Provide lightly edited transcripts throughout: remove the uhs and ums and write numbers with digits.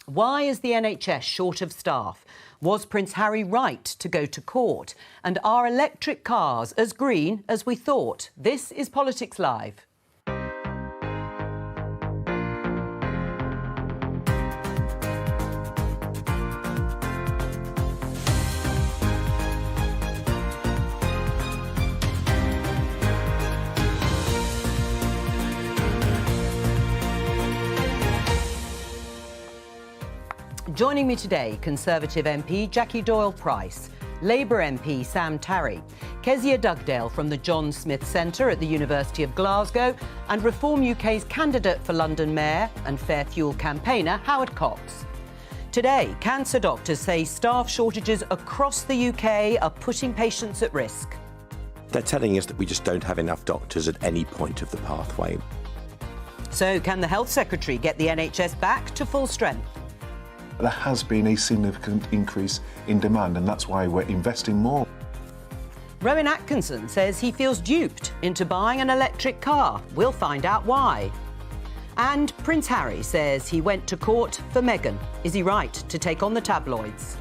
Why is the NHS short of staff? Was Prince Harry right to go to court? And are electric cars as green as we thought? This is Politics Live. Joining me today, Conservative MP Jackie Doyle-Price, Labour MP Sam Tarry, Kezia Dugdale from the John Smith Centre at the University of Glasgow, and Reform UK's candidate for London Mayor and Fair Fuel campaigner Howard Cox. Today, cancer doctors say staff shortages across the UK are putting patients at risk. They're telling us that we just don't have enough doctors at any point of the pathway. So can the Health Secretary get the NHS back to full strength? There has been a significant increase in demand, and that's why we're investing more. Rowan Atkinson says he feels duped into buying an electric car. We'll find out why. And Prince Harry says he went to court for Meghan. Is he right to take on the tabloids?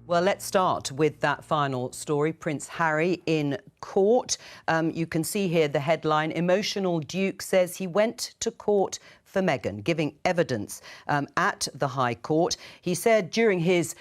Well, let's start with that final story, Prince Harry in court. You can see here the headline, Emotional Duke says he went to court for Meghan, giving evidence at the High Court. He said during his,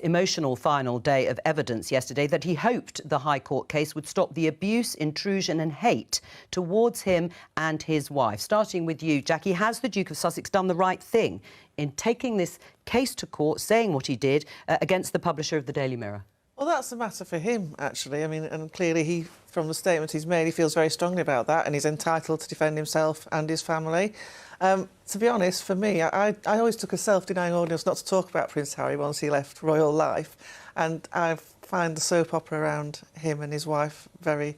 emotional final day of evidence yesterday that he hoped the High Court case would stop the abuse, intrusion and hate towards him and his wife. Starting with you, Jackie, has the Duke of Sussex done the right thing in taking this case to court, saying what he did against the publisher of the Daily Mirror? Well, that's a matter for him, actually. I mean, and clearly he, from the statement he's made, he feels very strongly about that and he's entitled to defend himself and his family. To be honest, for me, I always took a self-denying ordinance not to talk about Prince Harry once he left royal life, and I find the soap opera around him and his wife very,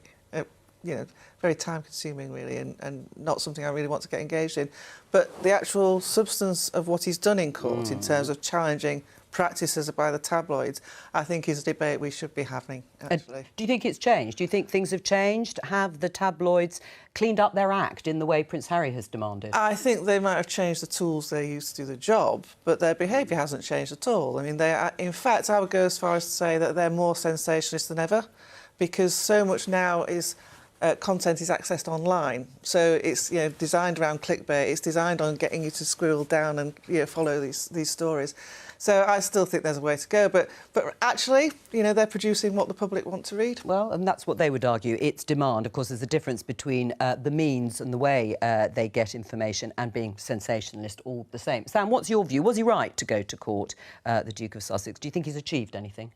very time-consuming, really, and not something I really want to get engaged in. But the actual substance of what he's done in court in terms of challenging practices by the tabloids, I think is a debate we should be having, actually. Do you think it's changed? Do you think things have changed? Have the tabloids cleaned up their act in the way Prince Harry has demanded? I think they might have changed the tools they use to do the job, but their behaviour hasn't changed at all. I mean, they are, in fact, I would go as far as to say that they're more sensationalist than ever, because so much now is content is accessed online, so it's designed around clickbait. It's designed on getting you to scroll down and follow these stories. So I still think there's a way to go, but actually, they're producing what the public want to read. Well, and that's what they would argue. It's demand. Of course, there's a difference between the means and the way they get information and being sensationalist all the same. Sam, what's your view? Was he right to go to court, the Duke of Sussex? Do you think he's achieved anything?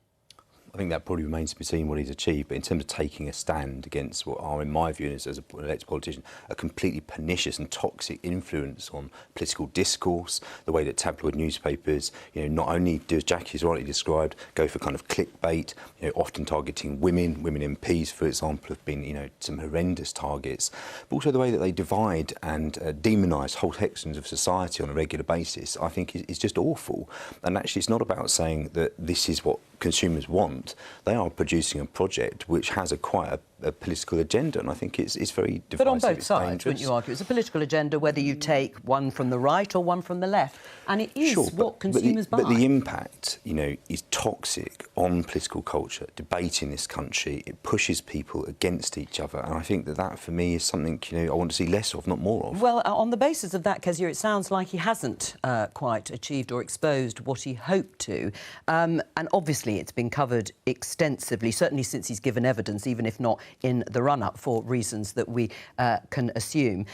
I think that probably remains to be seen what he's achieved, but in terms of taking a stand against what are, in my view, as an elected politician, a completely pernicious and toxic influence on political discourse, the way that tabloid newspapers, not only do, as Jackie's rightly described, go for kind of clickbait, often targeting women MPs, for example, have been, some horrendous targets, but also the way that they divide and demonise whole sections of society on a regular basis, I think is just awful. And actually, it's not about saying that this is what consumers want. They are producing a project which has quite a political agenda, and I think it's very divisive. But on both sides, dangerous. wouldn't you argue? It's a political agenda, whether you take one from the right or one from the left, and it is what consumers buy. But the impact, is toxic on political culture, debate in this country. It pushes people against each other, and I think that for me is something I want to see less of, not more of. Well, on the basis of that, Kezia, it sounds like he hasn't quite achieved or exposed what he hoped to, and obviously it's been covered extensively, certainly since he's given evidence, even if not in the run-up for reasons that we can assume.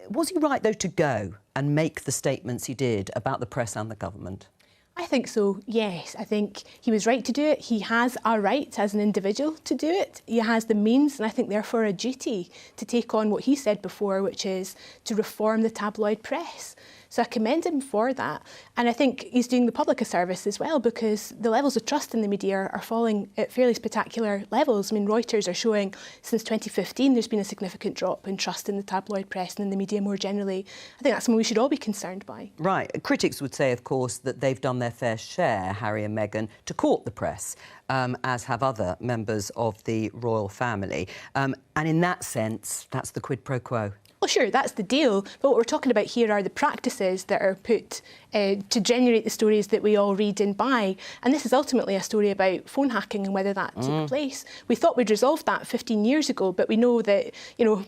Was he right, though, to go and make the statements he did about the press and the government? I think so, yes. I think he was right to do it. He has a right as an individual to do it. He has the means and I think therefore a duty to take on what he said before, which is to reform the tabloid press. So I commend him for that. And I think he's doing the public a service as well, because the levels of trust in the media are falling at fairly spectacular levels. I mean, Reuters are showing since 2015 there's been a significant drop in trust in the tabloid press and in the media more generally. I think that's something we should all be concerned by. Right. Critics would say, of course, that they've done their fair share, Harry and Meghan, to court the press, as have other members of the royal family. And in that sense, that's the quid pro quo. Well, sure, that's the deal. But what we're talking about here are the practices that are put to generate the stories that we all read and buy. And this is ultimately a story about phone hacking and whether that took place. We thought we'd resolved that 15 years ago, but we know that, you know,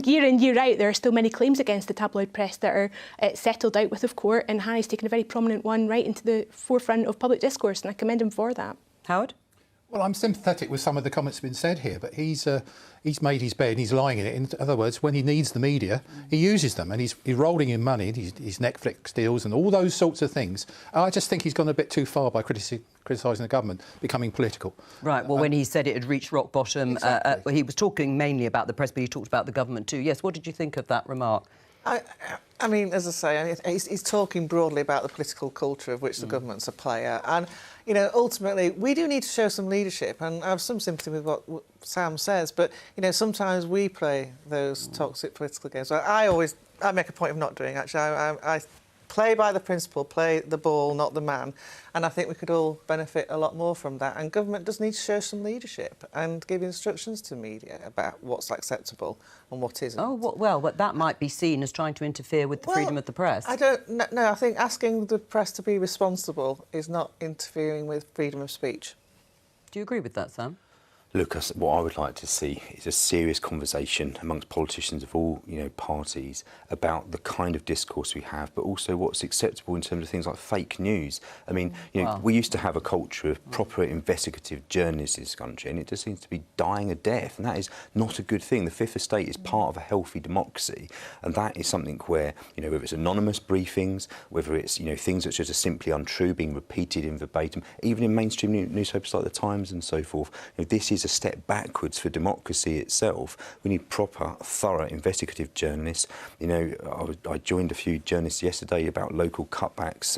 year in, year out, there are still many claims against the tabloid press that are settled out with of court. And Harry's taken a very prominent one right into the forefront of public discourse, and I commend him for that. Howard? Well, I'm sympathetic with some of the comments that have been said here, but he's made his bed and he's lying in it. In other words, when he needs the media, he uses them, and he's rolling in money, his Netflix deals and all those sorts of things. And I just think he's gone a bit too far by criticising the government, becoming political. Right, well, when he said it had reached rock bottom, exactly. He was talking mainly about the press, but he talked about the government too. Yes, what did you think of that remark? I mean, as I say, he's talking broadly about the political culture of which the government's a player. And, you know, ultimately, we do need to show some leadership. And I have some sympathy with what Sam says. But, you know, sometimes we play those toxic political games. I make a point of not doing, actually. I play by the principle, play the ball, not the man. And I think we could all benefit a lot more from that. And government does need to show some leadership and give instructions to media about what's acceptable and what isn't. Oh, well, but that might be seen as trying to interfere with the freedom of the press. I don't know. I think asking the press to be responsible is not interfering with freedom of speech. Do you agree with that, Sam? Look, what I would like to see is a serious conversation amongst politicians of all, you know, parties about the kind of discourse we have, but also what's acceptable in terms of things like fake news. I mean, you know, we used to have a culture of proper investigative journalists in this country, and it just seems to be dying a death, and that is not a good thing. The Fifth Estate is part of a healthy democracy, and that is something where, you know, whether it's anonymous briefings, whether it's, you know, things that are just simply untrue being repeated in verbatim, even in mainstream newspapers like The Times and so forth, you know, this is a step backwards for democracy itself. We need proper, thorough, investigative journalists. You know, I joined a few journalists yesterday about local cutbacks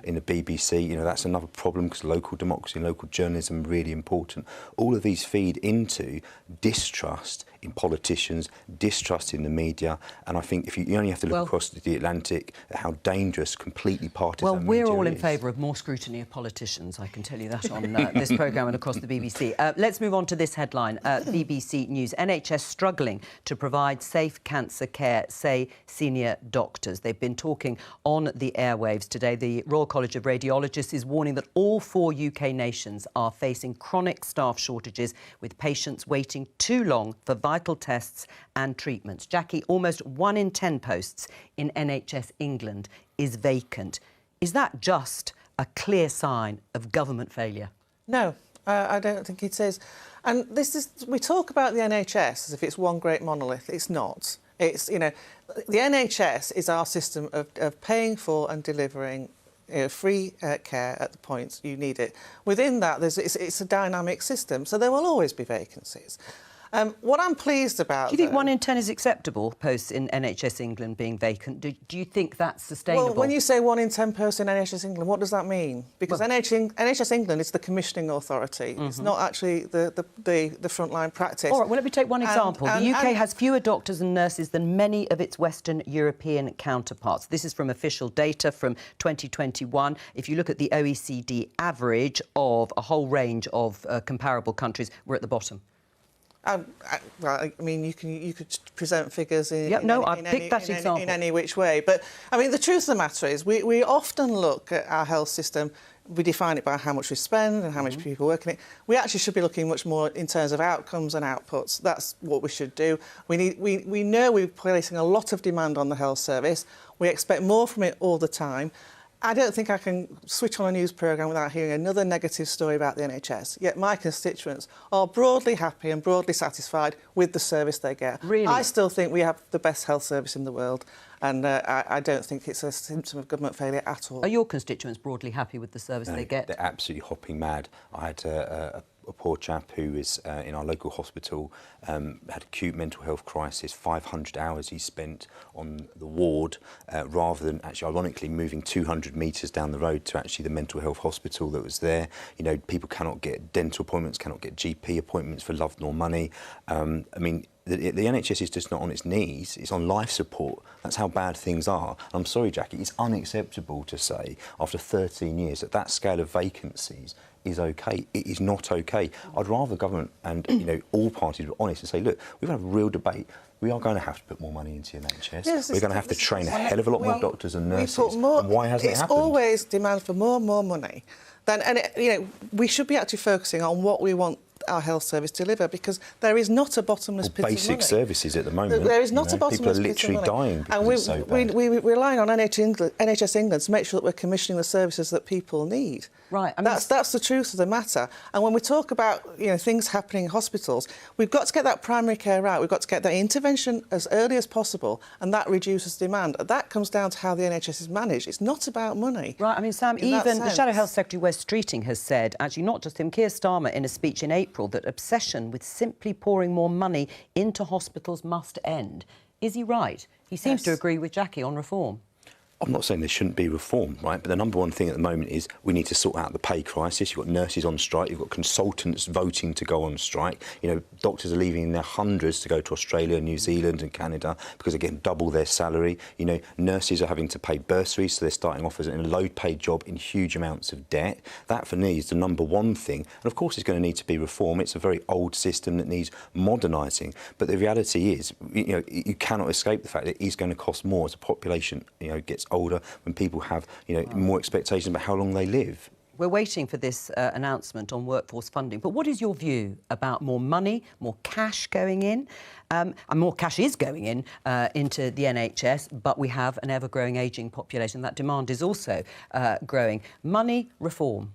in the BBC. You know, that's another problem because local democracy and local journalism are really important. All of these feed into distrust in politicians, distrust in the media, and I think if you only have to look across the Atlantic at how dangerous completely partisan media we're all in is. favour of more scrutiny of politicians, I can tell you that on this programme and across the BBC. Let's move on to this headline. BBC News. NHS struggling to provide safe cancer care, say senior doctors. They've been talking on the airwaves today. The Royal College of Radiologists is warning that all 4 UK nations are facing chronic staff shortages, with patients waiting too long for vital tests and treatments. Jackie, almost 1 in 10 posts in NHS England is vacant. Is that just a clear sign of government failure? No, I don't think it is. And we talk about the NHS as if it's one great monolith. It's not. It's, you know, the NHS is our system of paying for and delivering, you know, free care at the points you need it. Within that, it's a dynamic system, so there will always be vacancies. What I'm pleased about... Do you think 1 in 10 is acceptable, posts in NHS England being vacant? Do you think that's sustainable? Well, when you say 1 in 10 posts in NHS England, what does that mean? Because NHS England is the commissioning authority. It's not actually the frontline practice. All right, well, let me take one example. The UK has fewer doctors and nurses than many of its Western European counterparts. This is from official data from 2021. If you look at the OECD average of a whole range of comparable countries, we're at the bottom. Well, I mean, you could present figures in any which way. But, I mean, the truth of the matter is we often look at our health system, we define it by how much we spend and how much people work in it. We actually should be looking much more in terms of outcomes and outputs. That's what we should do. We know we're placing a lot of demand on the health service. We expect more from it all the time. I don't think I can switch on a news programme without hearing another negative story about the NHS. Yet my constituents are broadly happy and broadly satisfied with the service they get. Really? I still think we have the best health service in the world, and I don't think it's a symptom of government failure at all. Are your constituents broadly happy with the service they get? They're absolutely hopping mad. I had a poor chap who was in our local hospital, had acute mental health crisis, 500 hours he spent on the ward, rather than actually, ironically, moving 200 metres down the road to actually the mental health hospital that was there. You know, people cannot get dental appointments, cannot get GP appointments for love nor money. I mean, the NHS is just not on its knees, it's on life support. That's how bad things are. I'm sorry, Jackie, it's unacceptable to say, after 13 years, that scale of vacancies is OK. It is not OK. I'd rather government and all parties were honest and say, look, we've had a real debate. We are going to have to put more money into the NHS. Yes, we're going to have to train a hell of a lot more doctors and nurses. And why hasn't it happened? It's always demand for more and more money. We should be actually focusing on what we want our health service to deliver, because there is not a bottomless pit of money. Basic services at the moment. There is not a bottomless pit of money. People are literally dying because it's so bad. We're relying on NHS England to make sure that we're commissioning the services that people need. Right. That's the truth of the matter. And when we talk about things happening in hospitals, we've got to get that primary care right. We've got to get that intervention as early as possible, and that reduces demand. That comes down to how the NHS is managed. It's not about money. Right. I mean, Sam, even the Shadow Health Secretary Wes Streeting has said, actually not just him, Keir Starmer in a speech in April, that obsession with simply pouring more money into hospitals must end. Is he right? He seems to agree with Jackie on reform. I'm not saying there shouldn't be reform, right? But the number one thing at the moment is we need to sort out the pay crisis. You've got nurses on strike, you've got consultants voting to go on strike. Doctors are leaving in their hundreds to go to Australia, New Zealand and Canada because they're getting double their salary. Nurses are having to pay bursaries, so they're starting off as a low-paid job in huge amounts of debt. That, for me, is the number one thing. And, of course, it's going to need to be reformed. It's a very old system that needs modernising. But the reality is, you cannot escape the fact that it's going to cost more as the population, gets older, when people have, more expectations about how long they live. We're waiting for this announcement on workforce funding. But what is your view about more money, more cash going in? And more cash is going in into the NHS, but we have an ever-growing ageing population. That demand is also growing. Money, reform.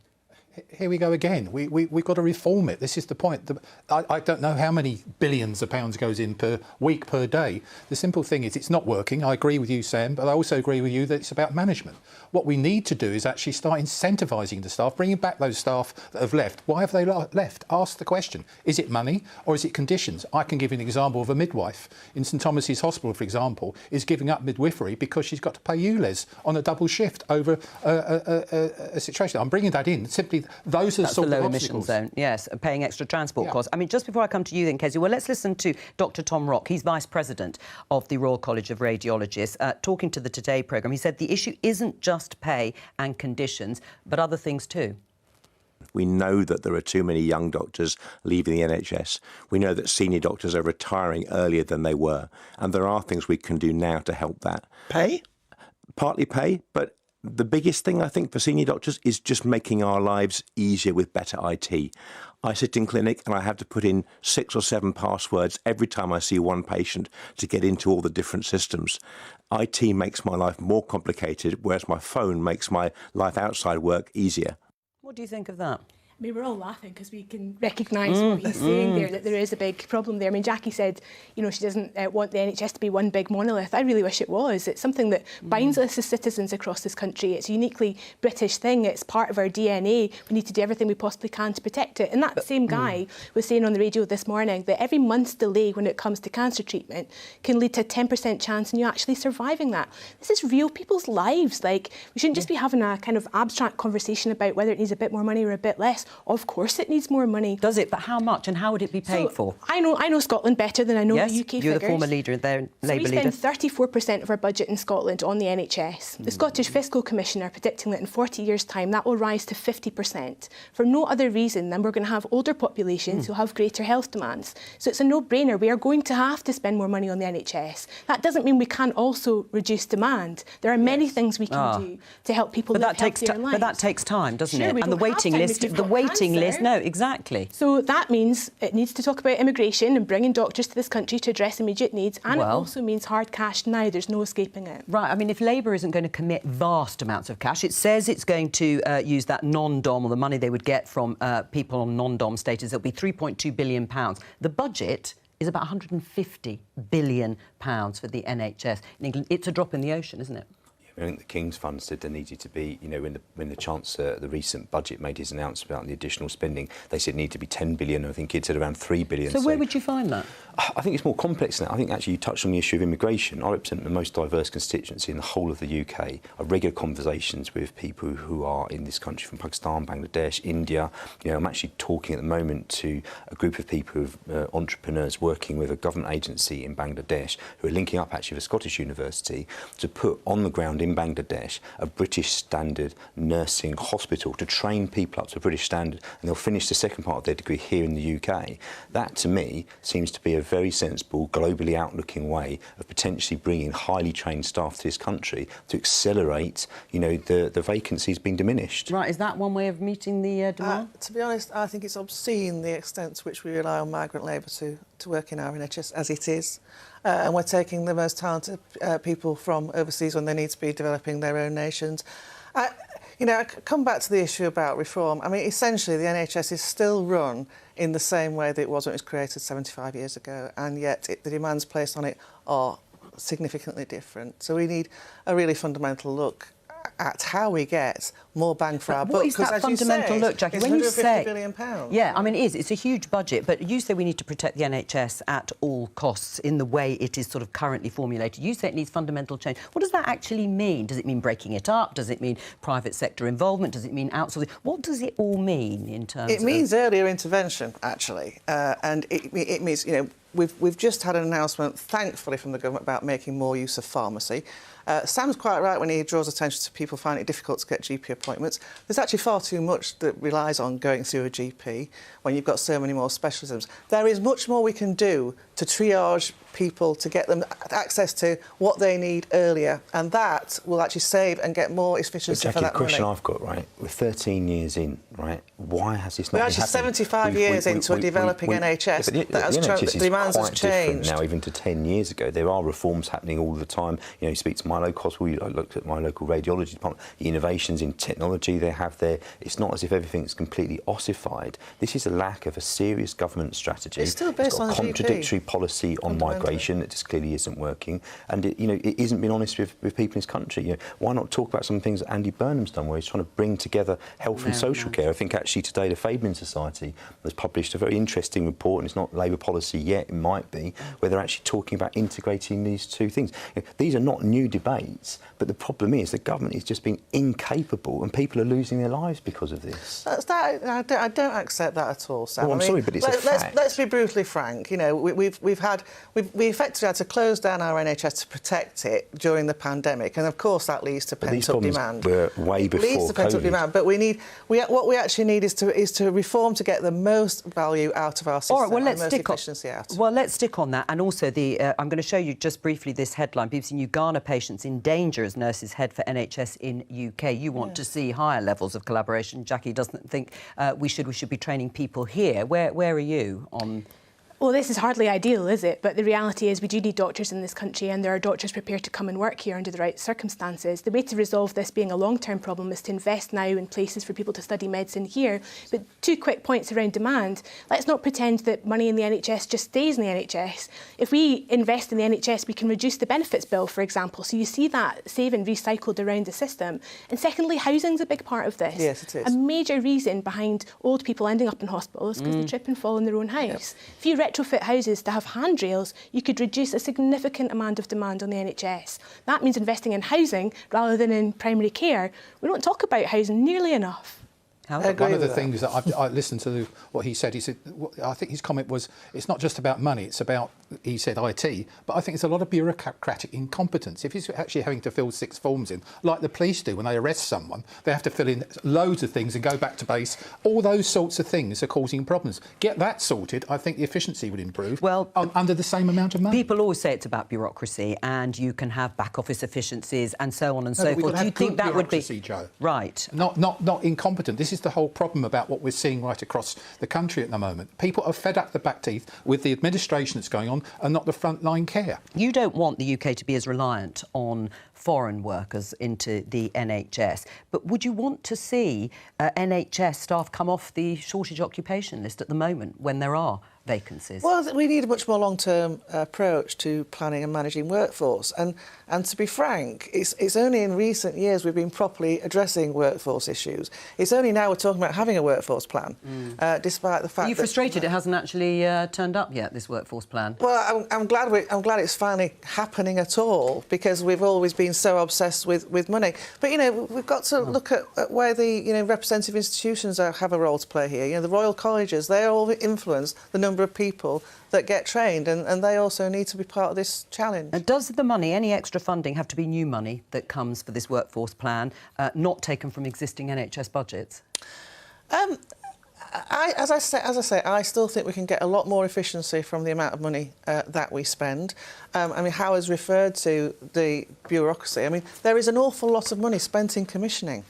Here we go again. We've got to reform it. This is the point. I don't know how many billions of pounds goes in per week, per day. The simple thing is it's not working. I agree with you, Sam, but I also agree with you that it's about management. What we need to do is actually start incentivising the staff, bringing back those staff that have left. Why have they left? Ask the question. Is it money or is it conditions? I can give you an example of a midwife in St Thomas's Hospital, for example, is giving up midwifery because she's got to pay ULEZ on a double shift over a situation. I'm bringing that in simply. Those are the sort of low emission zone, yes, paying extra transport costs. I mean, just before I come to you then, Kezia, well, let's listen to Dr Tom Rock. He's Vice President of the Royal College of Radiologists, talking to the Today programme. He said the issue isn't just pay and conditions, but other things too. We know that there are too many young doctors leaving the NHS. We know that senior doctors are retiring earlier than they were. And there are things we can do now to help that. Pay? Partly pay, but the biggest thing, I think, for senior doctors is just making our lives easier with better IT. I sit in clinic and I have to put in 6 or 7 passwords every time I see one patient to get into all the different systems. IT makes my life more complicated, whereas my phone makes my life outside work easier. What do you think of that? I mean, we're all laughing because we can recognise what he's saying there, that there is a big problem there. I mean, Jackie said, she doesn't want the NHS to be one big monolith. I really wish it was. It's something that binds us as citizens across this country. It's a uniquely British thing. It's part of our DNA. We need to do everything we possibly can to protect it. And that same guy was saying on the radio this morning that every month's delay when it comes to cancer treatment can lead to a 10% chance in you actually surviving that. This is real people's lives. Like, we shouldn't just be having a kind of abstract conversation about whether it needs a bit more money or a bit less. Of course it needs more money. Does it? But how much and how would it be paid for? I know Scotland better than I know the UK figures. You're the former leader there, Labour leader. We spend 34% of our budget in Scotland on the NHS. The Scottish Fiscal Commission are predicting that in 40 years' time that will rise to 50% for no other reason than we're going to have older populations who have greater health demands. So it's a no-brainer. We are going to have to spend more money on the NHS. That doesn't mean we can't also reduce demand. There are many things we can do to help people live healthier lives. But that takes time, doesn't it? And the waiting list, no, exactly. So that means it needs to talk about immigration and bringing doctors to this country to address immediate needs, and it also means hard cash now. There's no escaping it. Right. I mean, if Labour isn't going to commit vast amounts of cash, it says it's going to use that non-dom, or the money they would get from people on non-dom status. It'll be £3.2 billion. The budget is about £150 billion for the NHS in England. It's a drop in the ocean, isn't it? I think the King's Fund said there needed to be, when the Chancellor, the recent budget, made his announcement about the additional spending, they said it needed to be 10 billion. I think he'd said around 3 billion. So where would you find that? I think it's more complex than that. I think actually you touched on the issue of immigration. I represent the most diverse constituency in the whole of the UK. I have regular conversations with people who are in this country from Pakistan, Bangladesh, India. You know, I'm actually talking at the moment to a group of people, entrepreneurs working with a government agency in Bangladesh who are linking up actually with a Scottish university to put on the ground in Bangladesh a British standard nursing hospital to train people up to a British standard, and they'll finish the second part of their degree here in the UK. That, to me, seems to be a very sensible, globally outlooking way of potentially bringing highly trained staff to this country to accelerate, you know, the vacancies being diminished. Right, is that one way of meeting the demand? To be honest, I think it's obscene the extent to which we rely on migrant labour to work in our NHS as it is. And we're taking the most talented people from overseas when they need to be developing their own nations. You know, I come back to the issue about reform. I mean, essentially, the NHS is still run in the same way that it was when it was created 75 years ago, and yet the demands placed on it are significantly different. So we need a really fundamental look at how we get more bang for our buck. What is that fundamental look, Jackie? When you say £150 billion. Yeah, I mean, it's a huge budget, but you say we need to protect the NHS at all costs in the way it is sort of currently formulated. You say it needs fundamental change. What does that actually mean? Does it mean breaking it up? Does it mean private sector involvement? Does it mean outsourcing? What does it all mean in terms of... It means earlier intervention, actually, and it means, you know, we've just had an announcement, thankfully, from the government about making more use of pharmacy. Sam's quite right when he draws attention to people finding it difficult to get GP appointments. There's actually far too much that relies on going through a GP when you've got so many more specialisms. There is much more we can do to triage people, to get them access to what they need earlier, and that will actually save and get more efficiency Jackie, for that the question money. I've got, right, we're 13 years in, right, why has this not We're been actually happening? 75 years into a developing NHS the NHS is demands quite has changed. different now, even to 10 years ago. There are reforms happening all the time. You know, you speak to my local hospital, I looked at my local radiology department, the innovations in technology they have there. It's not as if everything's completely ossified. This is a lack of a serious government strategy. It's still based got on a the GP. contradictory policy on migration that just clearly isn't working, and it, you know, it isn't being honest with people in this country. You know, why not talk about some things that Andy Burnham's done, where he's trying to bring together health and social care? I think actually today the Fabian Society has published a very interesting report, and it's not Labour policy yet, it might be, where they're actually talking about integrating these two things. You know, these are not new debates, but the problem is the government is just being incapable, and people are losing their lives because of this. I don't accept that at all, Sam. Well, I'm sorry, but it's a fact. Let's be brutally frank. You know, we effectively had to close down our NHS to protect it during the pandemic, and of course that leads to pent-up demand. Were way before It leads to pent-up COVID. demand, but what we actually need is to reform to get the most value out of our system. All right, well, and let's the most stick on. efficiency out. Well, let's stick on that, and also I'm going to show you just briefly this headline: BBC New Ghana patients in danger as nurses head for NHS in UK. You want to see higher levels of collaboration. Jackie doesn't think we should be training people here. Where are you on? Well, this is hardly ideal, is it? But the reality is we do need doctors in this country, and there are doctors prepared to come and work here under the right circumstances. The way to resolve this being a long-term problem is to invest now in places for people to study medicine here. But 2 quick points around demand. Let's not pretend that money in the NHS just stays in the NHS. If we invest in the NHS, we can reduce the benefits bill, for example. So you see that saving recycled around the system. And secondly, housing's a big part of this. Yes, it is. A major reason behind old people ending up in hospital is because they trip and fall in their own house. If you retrofit houses to have handrails, you could reduce a significant amount of demand on the NHS. That means investing in housing rather than in primary care. We don't talk about housing nearly enough. One of the things that I listened to what he said, I think his comment was, it's not just about money, it's about, he said IT, but I think it's a lot of bureaucratic incompetence. If he's actually having to fill 6 forms in, like the police do when they arrest someone, they have to fill in loads of things and go back to base. All those sorts of things are causing problems. Get that sorted, I think the efficiency would improve. Well, under the same amount of money. People always say it's about bureaucracy, and you can have back office efficiencies and so on and so forth. Do you think that would be Joe? Right? Not incompetent. This is the whole problem about what we're seeing right across the country at the moment. People are fed up the back teeth with the administration that's going on and not the frontline care. You don't want the UK to be as reliant on foreign workers into the NHS. But would you want to see NHS staff come off the shortage occupation list at the moment when there are vacancies? Well, we need a much more long-term approach to planning and managing workforce. And to be frank, it's only in recent years we've been properly addressing workforce issues. It's only now we're talking about having a workforce plan, despite the fact Are you frustrated it hasn't actually turned up yet, this workforce plan? Well, I'm glad it's finally happening at all, because we've always been so obsessed with money. But, you know, we've got to look at where the, you know, representative institutions have a role to play here. You know, the Royal Colleges, they all influence the number of people that get trained, and they also need to be part of this challenge. And does the money, any extra funding, have to be new money that comes for this workforce plan, not taken from existing NHS budgets? As I say, I still think we can get a lot more efficiency from the amount of money that we spend. I mean, Howard's referred to the bureaucracy. I mean, there is an awful lot of money spent in commissioning.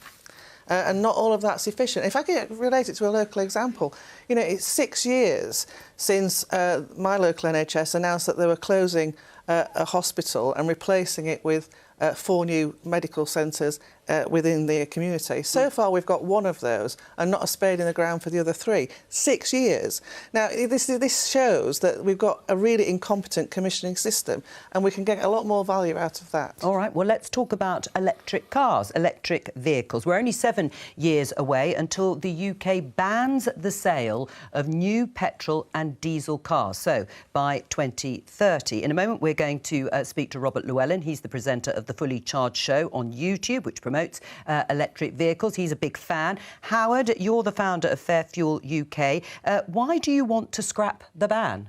And not all of that's efficient. If I can relate it to a local example, you know, it's 6 years since my local NHS announced that they were closing a hospital and replacing it with 4 new medical centres within the community. So far we've got 1 of those and not a spade in the ground for the other 3. 6 years. Now this shows that we've got a really incompetent commissioning system, and we can get a lot more value out of that. All right, well, let's talk about electric cars, electric vehicles. We're only 7 years away until the UK bans the sale of new petrol and diesel cars, so by 2030. In a moment, we're going to speak to Robert Llewellyn. He's the presenter of the Fully Charged show on YouTube, which promotes electric vehicles. He's a big fan. Howard, you're the founder of Fair Fuel UK. Why do you want to scrap the ban?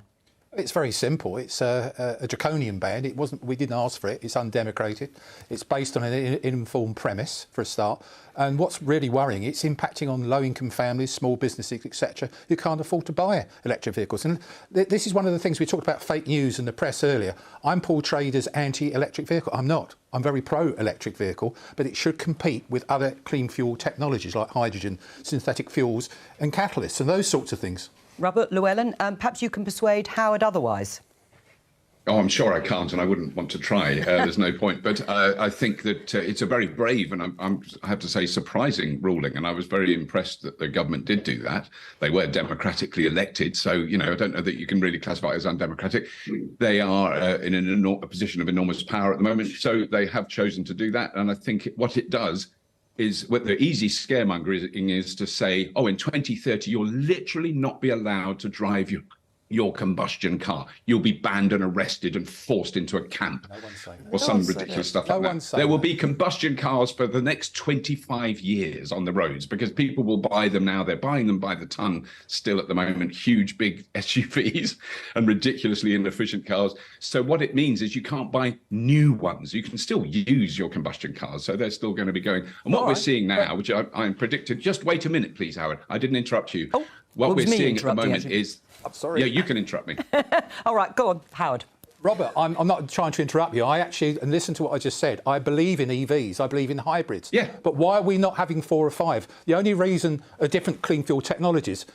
It's very simple. It's a draconian ban. It wasn't. We didn't ask for it. It's undemocratic. It's based on an informed premise for a start. And what's really worrying, it's impacting on low-income families, small businesses, etc., who can't afford to buy electric vehicles. And this is one of the things we talked about fake news in the press earlier. I'm portrayed as anti-electric vehicle. I'm not. I'm very pro-electric vehicle, but it should compete with other clean fuel technologies like hydrogen, synthetic fuels, and catalysts, and those sorts of things. Robert Llewellyn, perhaps you can persuade Howard otherwise. Oh, I'm sure I can't, and I wouldn't want to try. There's no point. But I think that it's a very brave and I have to say surprising ruling. And I was very impressed that the government did do that. They were democratically elected. So, you know, I don't know that you can really classify it as undemocratic. They are in a position of enormous power at the moment. So they have chosen to do that. And I think what it does is what the easy scaremongering is to say, oh, in 2030, you'll literally not be allowed to drive your combustion car. You'll be banned and arrested and forced into a camp or some ridiculous stuff like that. There will be combustion cars for the next 25 years on the roads because people will buy them now. They're buying them by the ton still at the moment, huge, big SUVs and ridiculously inefficient cars. So what it means is you can't buy new ones. You can still use your combustion cars. So they're still going to be going. And what we're seeing now, which I'm predicting, just wait a minute, please, Howard. I didn't interrupt you. Oh, what we're seeing at the moment is... I'm sorry. Yeah, you can interrupt me. All right, go on, Howard. Robert, I'm not trying to interrupt you. I actually, and listen to what I just said, I believe in EVs, I believe in hybrids. Yeah. But why are we not having 4 or 5? The only reason are different clean fuel technologies.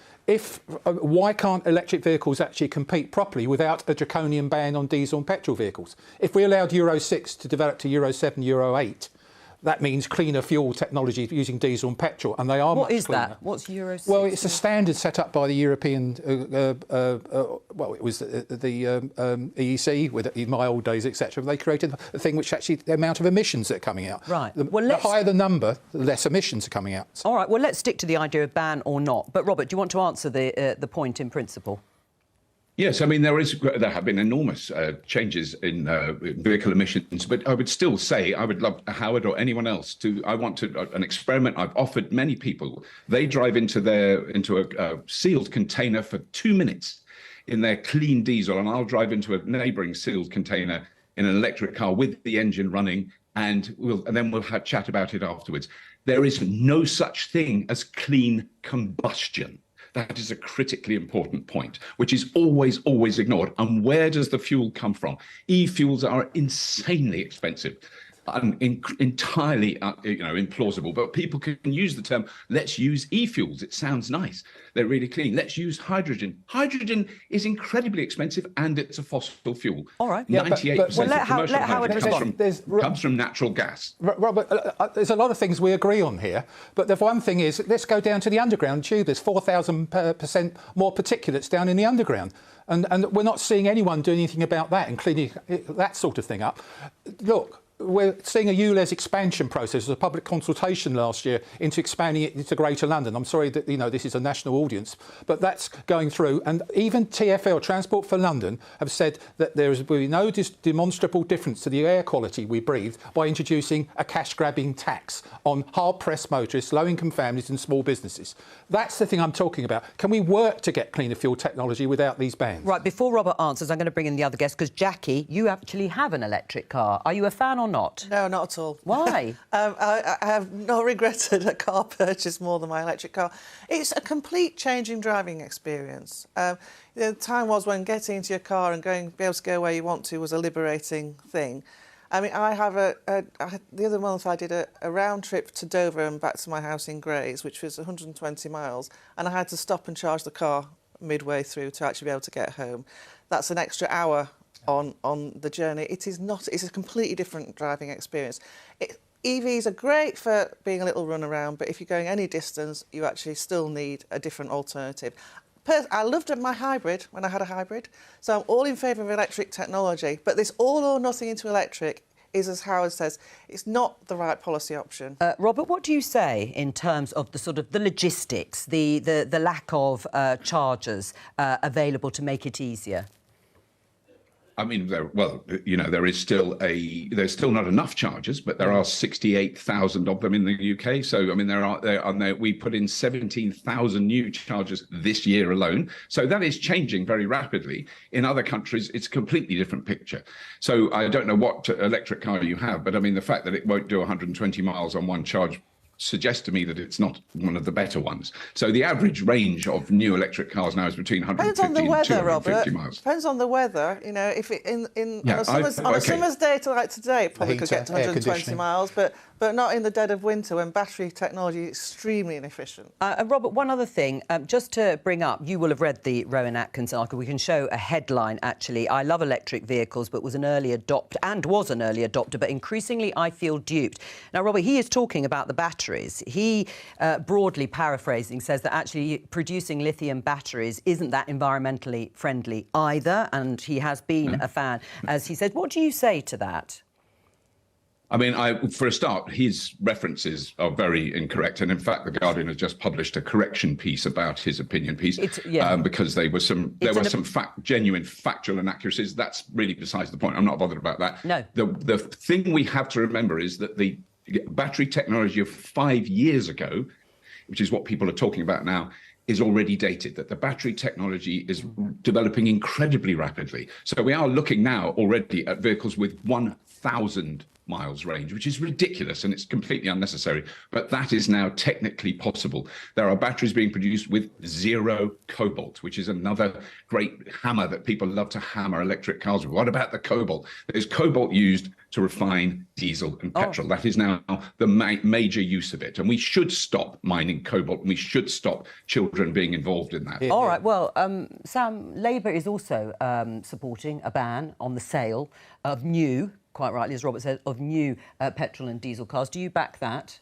Why can't electric vehicles actually compete properly without a draconian ban on diesel and petrol vehicles? If we allowed Euro 6 to develop to Euro 7, Euro 8, that means cleaner fuel technology using diesel and petrol, and they are much cleaner. What is that? What's Euro 6? Well, it's a standard set up by the European, well, it was the EEC, in my old days, etc. They created a thing which actually, the amount of emissions that are coming out. Right. The higher the number, the less emissions are coming out. All right, well, let's stick to the idea of ban or not. But, Robert, do you want to answer the point in principle? Yes, I mean, there have been enormous changes in vehicle emissions, but I would still say I would love Howard or anyone else I want an experiment I've offered many people. They drive into a sealed container for 2 minutes in their clean diesel, and I'll drive into a neighbouring sealed container in an electric car with the engine running, and then we'll have chat about it afterwards. There is no such thing as clean combustion. That is a critically important point, which is always, always ignored. And where does the fuel come from? E-fuels are insanely expensive. entirely implausible, but people can use the term, let's use e-fuels. It sounds nice. They're really clean. Let's use hydrogen. Hydrogen is incredibly expensive and it's a fossil fuel. All right. 98% of commercial hydrogen comes from natural gas. Robert, there's a lot of things we agree on here, but the one thing is, let's go down to the underground tube. There's 4,000% more particulates down in the underground. And we're not seeing anyone doing anything about that and cleaning that sort of thing up. Look, we're seeing a ULEZ expansion process. There was a public consultation last year into expanding it into Greater London. I'm sorry that this is a national audience, but that's going through. And even TfL, Transport for London, have said that there will be no demonstrable difference to the air quality we breathe by introducing a cash-grabbing tax on hard-pressed motorists, low-income families and small businesses. That's the thing I'm talking about. Can we work to get cleaner fuel technology without these bans? Right, before Robert answers, I'm going to bring in the other guest, because Jackie, you actually have an electric car. Are you a fan or not? No, not at all. Why? I have not regretted a car purchase more than my electric car. It's a complete change in driving experience. The time was when getting into your car and be able to go where you want to was a liberating thing. I mean, I have the other month I did a round trip to Dover and back to my house in Grays, which was 120 miles, and I had to stop and charge the car midway through to actually be able to get home. That's an extra hour on the journey. It's a completely different driving experience. EVs are great for being a little run around, but if you're going any distance, you actually still need a different alternative. I loved my hybrid when I had a hybrid, so I'm all in favour of electric technology, but this all or nothing into electric is, as Howard says, it's not the right policy option. Robert, what do you say in terms of the sort of the logistics, the lack of chargers available to make it easier? I mean, there's still not enough chargers, but there are 68,000 of them in the UK. So, I mean, we put in 17,000 new chargers this year alone. So that is changing very rapidly. In other countries, it's a completely different picture. So I don't know what electric car you have, but I mean, the fact that it won't do 120 miles on one charge suggests to me that it's not one of the better ones. So the average range of new electric cars now is between 150 and 250 miles. Depends on the weather. You know, if it on a summer's day like today, it probably could get to 120 miles, but not in the dead of winter when battery technology is extremely inefficient. Robert, one other thing, just to bring up, you will have read the Rowan Atkinson article. We can show a headline, actually. I love electric vehicles, but was an early adopter, but increasingly I feel duped. Now, Robert, he is talking about the batteries. He, broadly paraphrasing, says that actually producing lithium batteries isn't that environmentally friendly either, and he has been a fan, as he said. What do you say to that? I mean, for a start, his references are very incorrect. And in fact, The Guardian has just published a correction piece about his opinion piece because there were some genuine factual inaccuracies. That's really besides the point. I'm not bothered about that. No. The thing we have to remember is that the battery technology of 5 years ago, which is what people are talking about now, is already dated, that the battery technology is developing incredibly rapidly. So we are looking now already at vehicles with 1,000 miles range, which is ridiculous and it's completely unnecessary. But that is now technically possible. There are batteries being produced with zero cobalt, which is another great hammer that people love to hammer electric cars with. What about the cobalt? There's cobalt used to refine diesel and petrol. That is now the major use of it. And we should stop mining cobalt and we should stop children being involved in that. All right, well, Sam, Labour is also supporting a ban on the sale of new, quite rightly, as Robert said, of new petrol and diesel cars. Do you back that?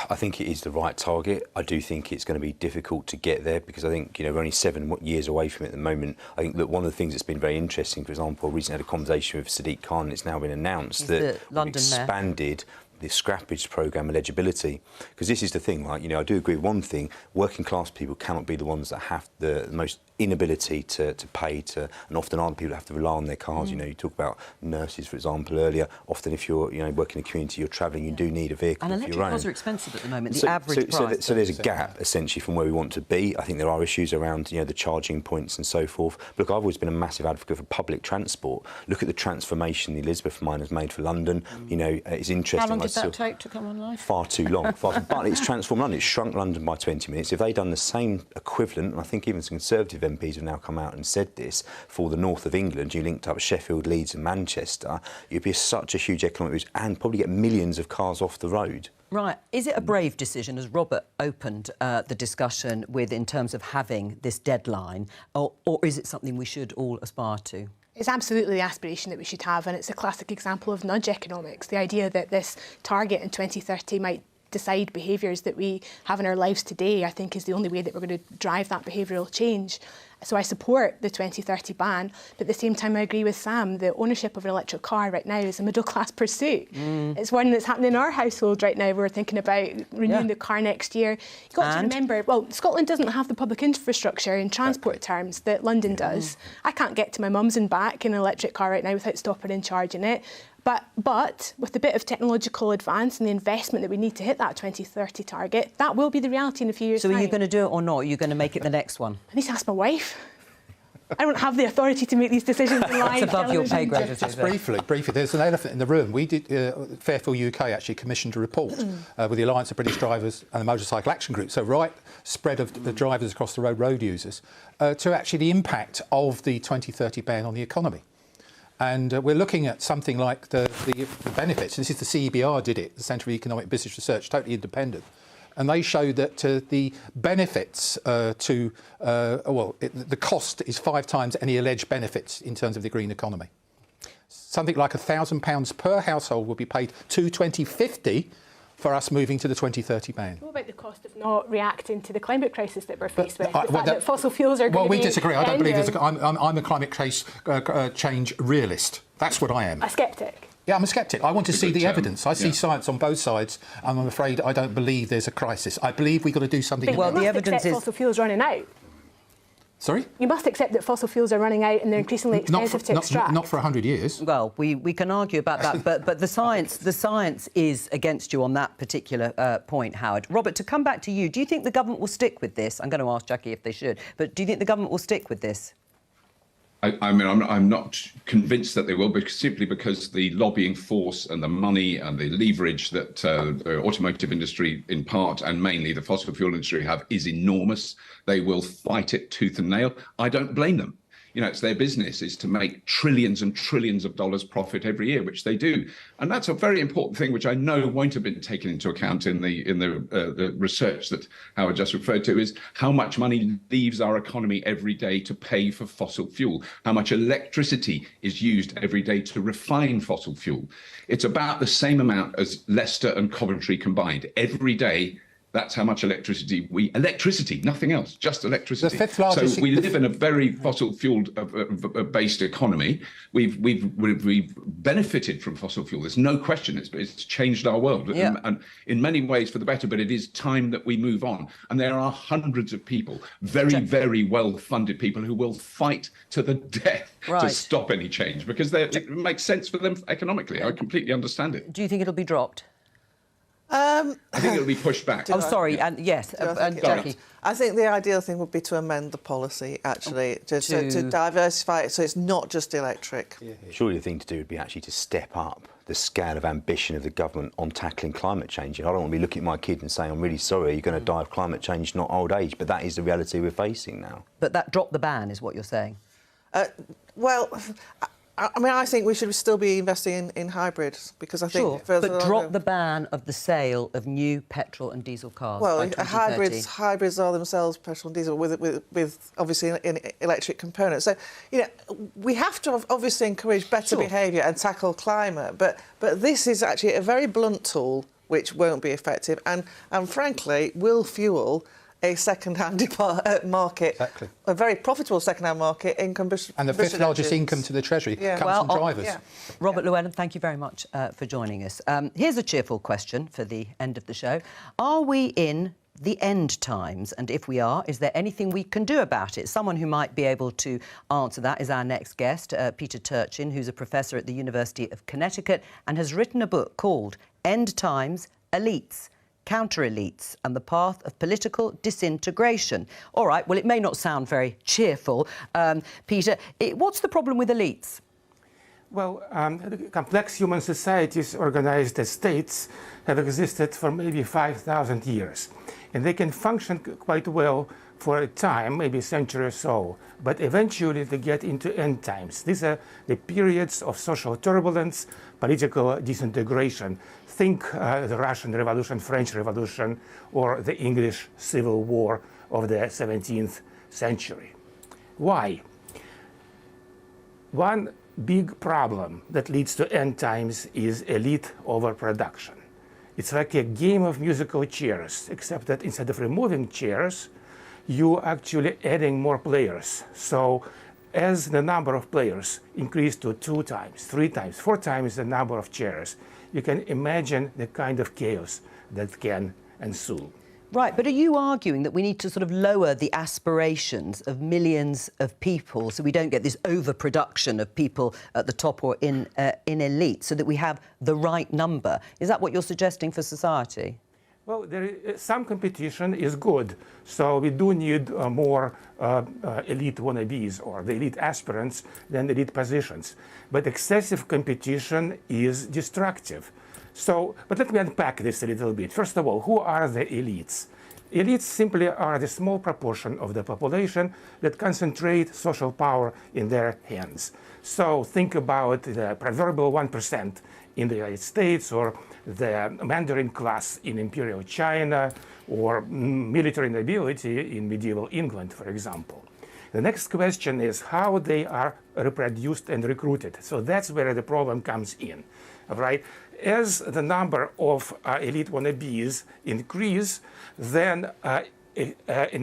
I think it is the right target. I do think it's going to be difficult to get there because I think, we're only 7 years away from it at the moment. I think that one of the things that's been very interesting, for example, I recently had a conversation with Sadiq Khan, and it's now been announced that we've expanded the scrappage programme eligibility. Because this is the thing, I do agree with one thing, working class people cannot be the ones that have the most inability to pay to, and often are the people that have to rely on their cars. You talk about nurses, for example, earlier. Often if you're, working in a community, you're travelling, you do need a vehicle of your own. And electric cars are expensive at the moment, the average price. So there's a gap, essentially, from where we want to be. I think there are issues around, the charging points and so forth. But look, I've always been a massive advocate for public transport. Look at the transformation the Elizabeth line has made for London. It's interesting. How long would that take to come online? Far too long. But it's transformed London. It's shrunk London by 20 minutes. If they'd done the same equivalent, and I think even some Conservative MPs have now come out and said this, for the north of England, you linked up Sheffield, Leeds and Manchester, you'd be such a huge economic boost and probably get millions of cars off the road. Right. Is it a brave decision, as Robert opened the discussion with, in terms of having this deadline, or is it something we should all aspire to? It's absolutely the aspiration that we should have, and it's a classic example of nudge economics. The idea that this target in 2030 might decide behaviours that we have in our lives today, I think, is the only way that we're going to drive that behavioural change. So I support the 2030 ban, but at the same time I agree with Sam. The ownership of an electric car right now is a middle-class pursuit. It's one that's happening in our household right now. We're thinking about renewing the car next year. You've got to remember, well, Scotland doesn't have the public infrastructure in transport terms that London does. I can't get to my mum's and back in an electric car right now without stopping and charging it. But with a bit of technological advance and the investment that we need to hit that 2030 target, that will be the reality in a few years' time. So are you going to do it or not? Are you going to make it the next one? I need to ask my wife. I don't have the authority to make these decisions in live. It's above your pay grade. Just briefly, there's an elephant in the room. We did, Fairfield UK actually commissioned a report with the Alliance of British Drivers and the Motorcycle Action Group, so right spread of the drivers across the road users, to actually the impact of the 2030 ban on the economy. And we're looking at something like the benefits. This is the CEBR did it, the Centre for Economic Business Research, totally independent. And they showed that the benefits the cost is 5 times any alleged benefits in terms of the green economy. Something like £1,000 per household will be paid to 2050 for us moving to the 2030 ban. What about the cost of not reacting to the climate crisis that we're faced with? The fact that fossil fuels are going to be... Well, we disagree. I don't believe there's I'm a climate change realist. That's what I am. A sceptic. Yeah, I'm a sceptic. I want to see the evidence. I see science on both sides, and I'm afraid I don't believe there's a crisis. I believe we've got to do something. Well, the evidence is fossil fuels running out. Sorry? You must accept that fossil fuels are running out and they're increasingly expensive to extract. Not for 100 years. Well, we can argue about that, but the science is against you on that particular point, Howard. Robert, to come back to you, do you think the government will stick with this? I'm going to ask Jackie if they should, but do you think the government will stick with this? I mean, I'm not convinced that they will, simply because the lobbying force and the money and the leverage that the automotive industry, in part, and mainly the fossil fuel industry have is enormous. They will fight it tooth and nail. I don't blame them. You know, it's their business is to make trillions and trillions of dollars profit every year, which they do. And that's a very important thing, which I know won't have been taken into account in the research that Howard just referred to, is how much money leaves our economy every day to pay for fossil fuel, how much electricity is used every day to refine fossil fuel. It's about the same amount as Leicester and Coventry combined every day. That's how much electricity nothing else, just electricity. The fifth largest, so we live in a very fossil fuel based economy. We've benefited from fossil fuel. There's no question. It's changed our world, and in many ways for the better. But it is time that we move on. And there are hundreds of people, very well-funded people, who will fight to the death to stop any change because it makes sense for them economically. I completely understand it. Do you think it'll be dropped? I think it'll be pushed back. Sorry, and yes, and Jackie. I think the ideal thing would be to amend the policy, actually, to diversify it so it's not just electric. Surely the thing to do would be actually to step up the scale of ambition of the government on tackling climate change. I don't want to be looking at my kid and saying, I'm really sorry, you're going to die of climate change, not old age. But that is the reality we're facing now. But that drop the ban is what you're saying? Well, I mean, I think we should still be investing in hybrids because I think... Sure, but drop the ban of the sale of new petrol and diesel cars by 2030. Hybrids are themselves petrol and diesel with obviously an electric component. So, you know, we have to obviously encourage better behaviour and tackle climate, but this is actually a very blunt tool which won't be effective and frankly will fuel a second-hand market, a very profitable second-hand market in combustion. And the fifth largest income to the Treasury comes from drivers. Robert Llewellyn, thank you very much for joining us. Here's a cheerful question for the end of the show. Are we in the end times? And if we are, is there anything we can do about it? Someone who might be able to answer that is our next guest, Peter Turchin, who's a professor at the University of Connecticut and has written a book called End Times, Elites, Counter-Elites and the Path of Political Disintegration. All right, well, it may not sound very cheerful. Peter, what's the problem with elites? Well, complex human societies organized as states have existed for maybe 5,000 years. And they can function quite well for a time, maybe a century or so. But eventually they get into end times. These are the periods of social turbulence, political disintegration. Think the Russian Revolution, French Revolution, or the English Civil War of the 17th century. Why? One big problem that leads to end times is elite overproduction. It's like a game of musical chairs, except that instead of removing chairs, you actually adding more players. So as the number of players increase to 2 times, 3 times, 4 times the number of chairs, you can imagine the kind of chaos that can ensue. Right, but are you arguing that we need to sort of lower the aspirations of millions of people so we don't get this overproduction of people at the top or in elite, so that we have the right number? Is that what you're suggesting for society? Well, some competition is good, so we do need more elite wannabes or the elite aspirants than elite positions. But excessive competition is destructive. So, but let me unpack this a little bit. First of all, who are the elites? Elites simply are the small proportion of the population that concentrate social power in their hands. So think about the proverbial 1% in the United States, or the Mandarin class in Imperial China, or military nobility in medieval England, for example. The next question is how they are reproduced and recruited. So that's where the problem comes in, right? As the number of elite wannabes increase, then an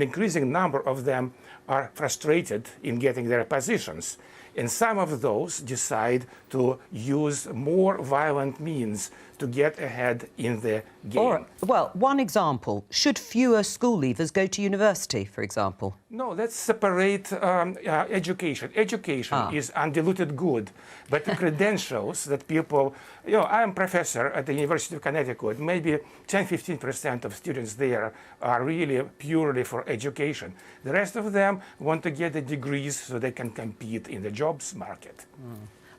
increasing number of them are frustrated in getting their positions. And some of those decide to use more violent means to get ahead in the game. Or, well, one example, should fewer school leavers go to university, for example? No, let's separate education. Education is undiluted good, but the credentials that people, I am professor at the University of Connecticut. Maybe 10-15% of students there are really purely for education. The rest of them want to get the degrees so they can compete in the jobs market.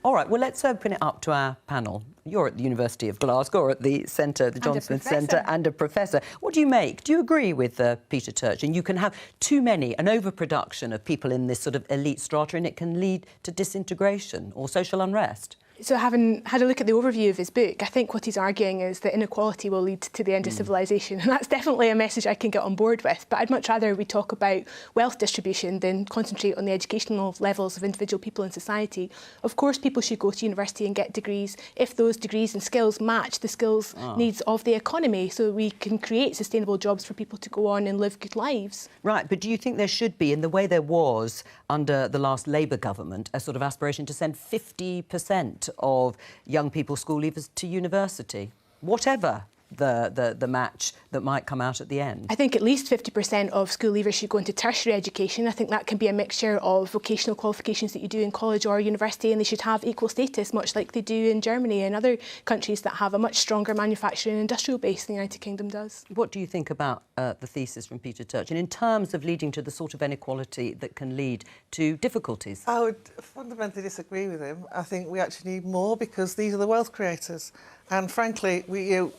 All right, well, let's open it up to our panel. You're at the University of Glasgow, or at the Centre, the John Smith Centre, and a professor. What do you make? Do you agree with Peter Turchin? You can have too many, an overproduction of people in this sort of elite strata, and it can lead to disintegration or social unrest. So having had a look at the overview of his book, I think what he's arguing is that inequality will lead to the end of civilization. And that's definitely a message I can get on board with. But I'd much rather we talk about wealth distribution than concentrate on the educational levels of individual people in society. Of course, people should go to university and get degrees if those degrees and skills match the skills needs of the economy, so we can create sustainable jobs for people to go on and live good lives. Right, but do you think there should be, in the way there was under the last Labour government, a sort of aspiration to send 50% of young people, school leavers, to university, whatever the match that might come out at the end? I think at least 50% of school leavers should go into tertiary education. I think that can be a mixture of vocational qualifications that you do in college or university, and they should have equal status, much like they do in Germany and other countries that have a much stronger manufacturing and industrial base than the United Kingdom does. What do you think about the thesis from Peter Turchin in terms of leading to the sort of inequality that can lead to difficulties? I would fundamentally disagree with him. I think we actually need more, because these are the wealth creators. And frankly,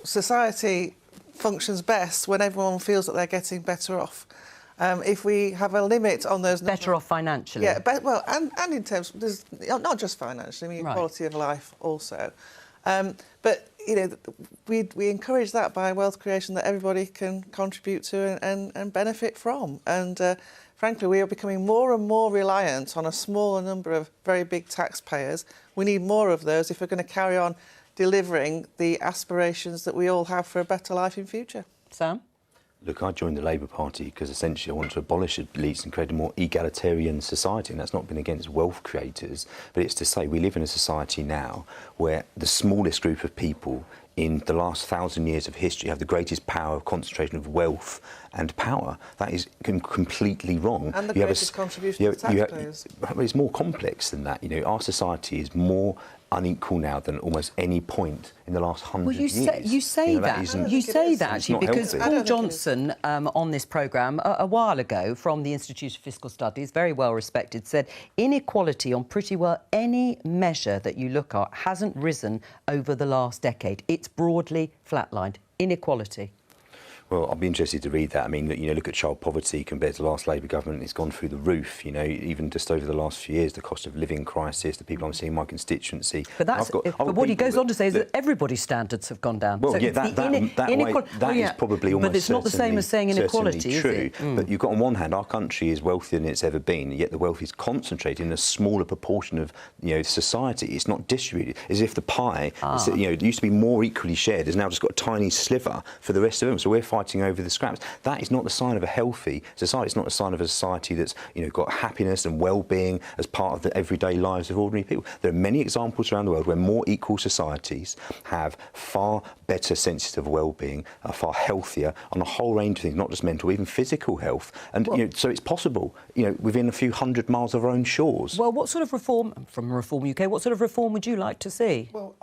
society functions best when everyone feels that they're getting better off. If we have a limit on those... Better off financially? Yeah, well, and in terms... There's, not just financially, I mean, quality of life also. But, we encourage that by wealth creation that everybody can contribute to and benefit from. And frankly, we are becoming more and more reliant on a smaller number of very big taxpayers. We need more of those if we're going to carry on delivering the aspirations that we all have for a better life in future. Sam? Look, I joined the Labour Party because essentially I want to abolish elites and create a more egalitarian society, and that's not been against wealth creators, but it's to say we live in a society now where the smallest group of people in the last 1,000 years of history have the greatest power of concentration of wealth and power. That is completely wrong. And the greatest contribution to taxpayers. It's more complex than that. Our society is more unequal now than almost any point in the last 100 Well, you years. say that. You say that actually because healthy. Paul Johnson on this programme a while ago from the Institute of Fiscal Studies, very well respected, said inequality on pretty well any measure that you look at hasn't risen over the last decade. It's broadly flatlined. Inequality. Well, I'll be interested to read that. I mean, look at child poverty compared to the last Labour government. It's gone through the roof. Even just over the last few years, the cost of living crisis, the people I'm seeing in my constituency. But what he goes on to say is that everybody's standards have gone down. Well, so yeah, that is probably almost. But it's not the same as saying inequality, true. Is it? But you've got on one hand, our country is wealthier than it's ever been, yet the wealth is concentrated in a smaller proportion of society. It's not distributed. As if the pie, it used to be more equally shared. It's now just got a tiny sliver for the rest of them. So we're fighting over the scraps. That is not the sign of a healthy society. It's not the sign of a society that's got happiness and well-being as part of the everyday lives of ordinary people. There are many examples around the world where more equal societies have far better senses of well-being, are far healthier on a whole range of things, not just mental, even physical health. And so it's possible, within a few hundred miles of our own shores. Well, what sort of reform from Reform UK? What sort of reform would you like to see? Well,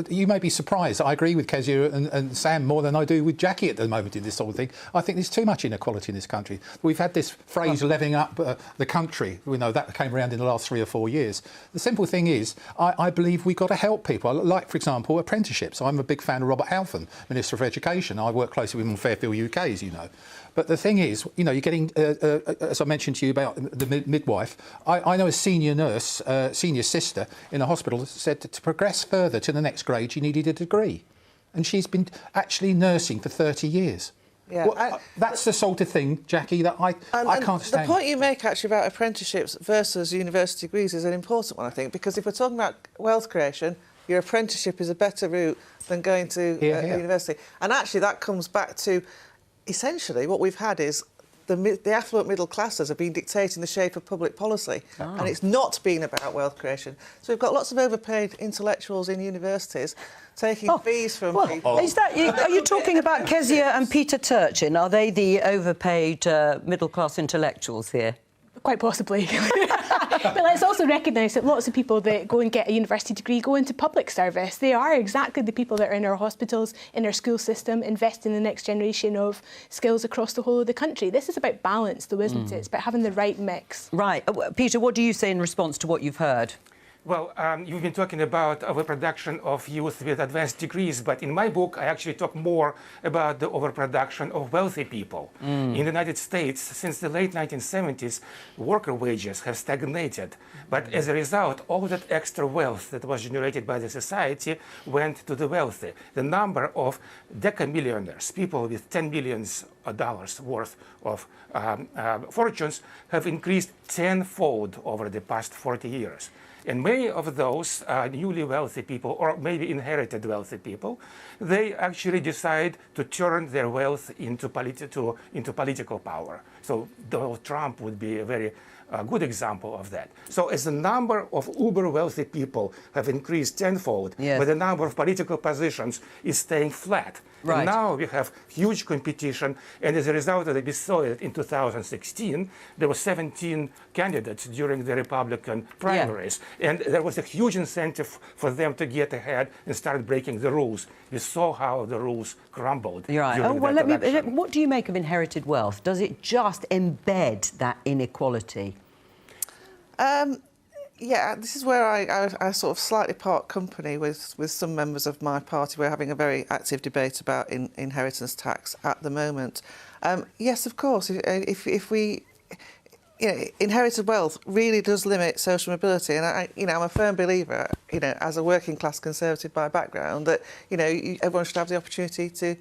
you may be surprised. I agree with Kezia and Sam more than I do with Jackie at the moment in this sort of thing. I think there's too much inequality in this country. We've had this phrase levelling up the country. We know that came around in the last 3 or 4 years. The simple thing is, I believe we've got to help people. Like, for example, apprenticeships. I'm a big fan of Robert Halfon, Minister for Education. I work closely with him on Fairfield UK, as you know. But the thing is, you're getting, as I mentioned to you about the midwife, I know a senior nurse, senior sister in a hospital said that to progress further to the next grade, she needed a degree. And she's been actually nursing for 30 years. Yeah, well, that's the sort of thing, Jackie, that I can't stand. The point you make actually about apprenticeships versus university degrees is an important one, I think, because if we're talking about wealth creation, your apprenticeship is a better route than going to university. And actually that comes back to, essentially, what we've had is the affluent middle classes have been dictating the shape of public policy, and it's not been about wealth creation. So we've got lots of overpaid intellectuals in universities taking fees from people. Is that, are you talking about Kezia and Peter Turchin? Are they the overpaid middle-class intellectuals here? Quite possibly. But let's also recognise that lots of people that go and get a university degree go into public service. They are exactly the people that are in our hospitals, in our school system, investing in the next generation of skills across the whole of the country. This is about balance, though, isn't it? It's about having the right mix. Right. Peter, what do you say in response to what you've heard? Well, you've been talking about overproduction of youth with advanced degrees, but in my book, I actually talk more about the overproduction of wealthy people. In the United States, since the late 1970s, worker wages have stagnated. But as a result, all that extra wealth that was generated by the society went to the wealthy. The number of decamillionaires, people with $10 billion worth of fortunes, have increased tenfold over the past 40 years. And many of those newly wealthy people, or maybe inherited wealthy people, they actually decide to turn their wealth into political power. So Donald Trump would be a very good example of that. So as the number of uber wealthy people have increased tenfold, but the number of political positions is staying flat. Right. And now we have huge competition, and as a result of it, we saw it in 2016. There were 17 candidates during the Republican primaries, and there was a huge incentive for them to get ahead and start breaking the rules. We saw how the rules crumbled. You're right. During that election. What do you make of inherited wealth? Does it just embed that inequality? Yeah, this is where I sort of slightly part company with some members of my party. We're having a very active debate about inheritance tax at the moment. Yes, of course, if we... inherited wealth really does limit social mobility, and I'm a firm believer, as a working class Conservative by background, that everyone should have the opportunity to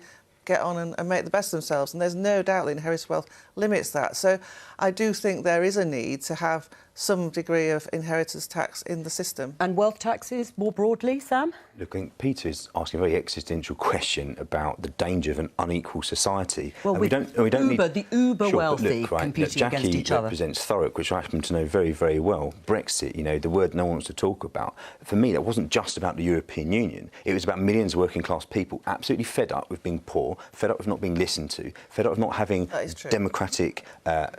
get on and make the best of themselves, and there's no doubt that inherited wealth limits that. So I do think there is a need to have some degree of inheritance tax in the system. And wealth taxes more broadly, Sam? Look, I think Peter is asking a very existential question about the danger of an unequal society. Well, and the uber wealthy competing Jackie against each other. represents Thurrock, which I happen to know very, very well. Brexit, the word no one wants to talk about. For me, that wasn't just about the European Union. It was about millions of working class people absolutely fed up with being poor, fed up with not being listened to, fed up with not having democratic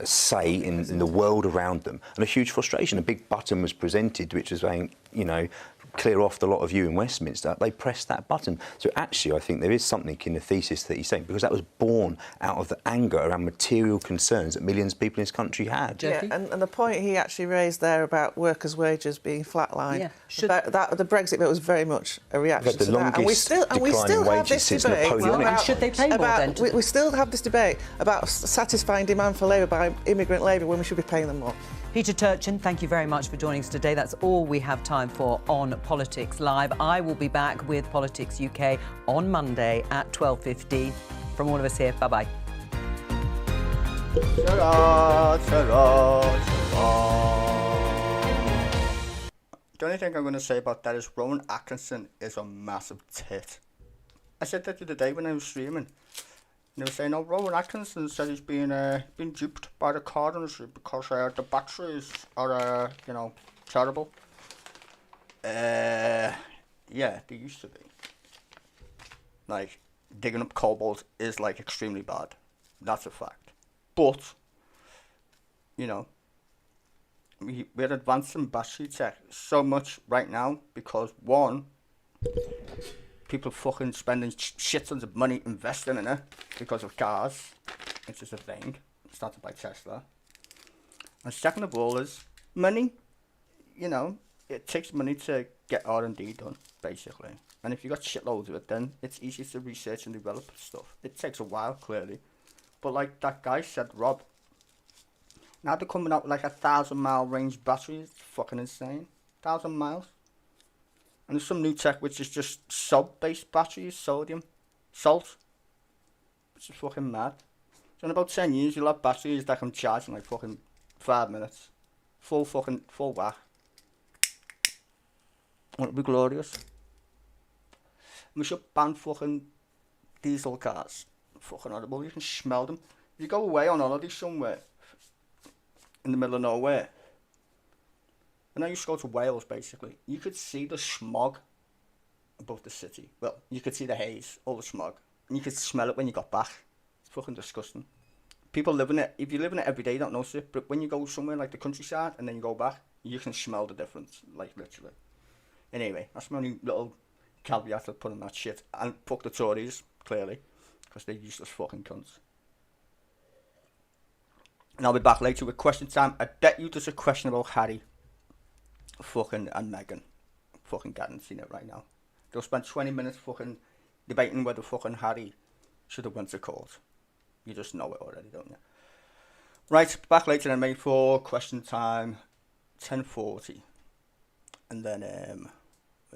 say in the world around them, and a huge frustration. A big button was presented which was saying, clear off the lot of you in Westminster, they pressed that button. So actually, I think there is something in the thesis that he's saying, because that was born out of the anger around material concerns that millions of people in this country had. Yeah, and the point he actually raised there about workers' wages being flatlined, that the Brexit vote was very much a reaction to that. And we still have this debate. Should they pay more then? We still have this debate about satisfying demand for labour by immigrant labour when we should be paying them more. Peter Turchin, thank you very much for joining us today. That's all we have time for on Politics Live. I will be back with Politics UK on Monday at 12:50. From all of us here, bye-bye. The only thing I'm going to say about that is Rowan Atkinson is a massive tit. I said that the other day when I was streaming. And they were saying, oh, Rowan Atkinson said he's been duped by the car industry because the batteries are, you know, terrible. Yeah, they used to be. Like, digging up cobalt is, like, extremely bad. That's a fact. But, you know, we're advancing battery tech so much right now because, one, people fucking spending shit tons of money investing in it because of cars, which is a thing, started by Tesla. And second of all is money. You know, it takes money to get R&D done, basically. And if you got shitloads of it, then it's easy to research and develop stuff. It takes a while, clearly. But like that guy said, Rob, now they're coming out with like 1,000-mile range batteries. It's fucking insane. 1,000 miles. And there's some new tech which is just salt-based batteries, sodium, salt. Which is fucking mad. So in about 10 years, you'll have batteries that can charge in like fucking 5 minutes. Full whack. Won't it be glorious? We should ban fucking diesel cars. Fucking horrible. You can smell them. If you go away on holiday somewhere in the middle of nowhere, and I used to go to Wales, basically, you could see the smog above the city. Well, you could see the haze, all the smog, and you could smell it when you got back. It's fucking disgusting. People live in it. If you live in it every day, you don't notice it, but when you go somewhere like the countryside and then you go back, you can smell the difference, like literally. Anyway, that's my only little caveat to put on that shit. And fuck the Tories, clearly, because they're useless fucking cunts. And I'll be back later with question time. I bet you there's a question about Harry fucking and Meghan. Fucking guaranteeing it right now. They'll spend 20 minutes fucking debating whether fucking Harry should have went to court. You just know it already, don't you? Right, back later then, mate, for question time 10:40. And then,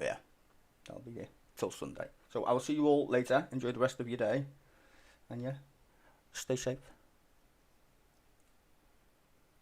yeah, that'll be it till Sunday. So I will see you all later. Enjoy the rest of your day. And yeah, stay safe.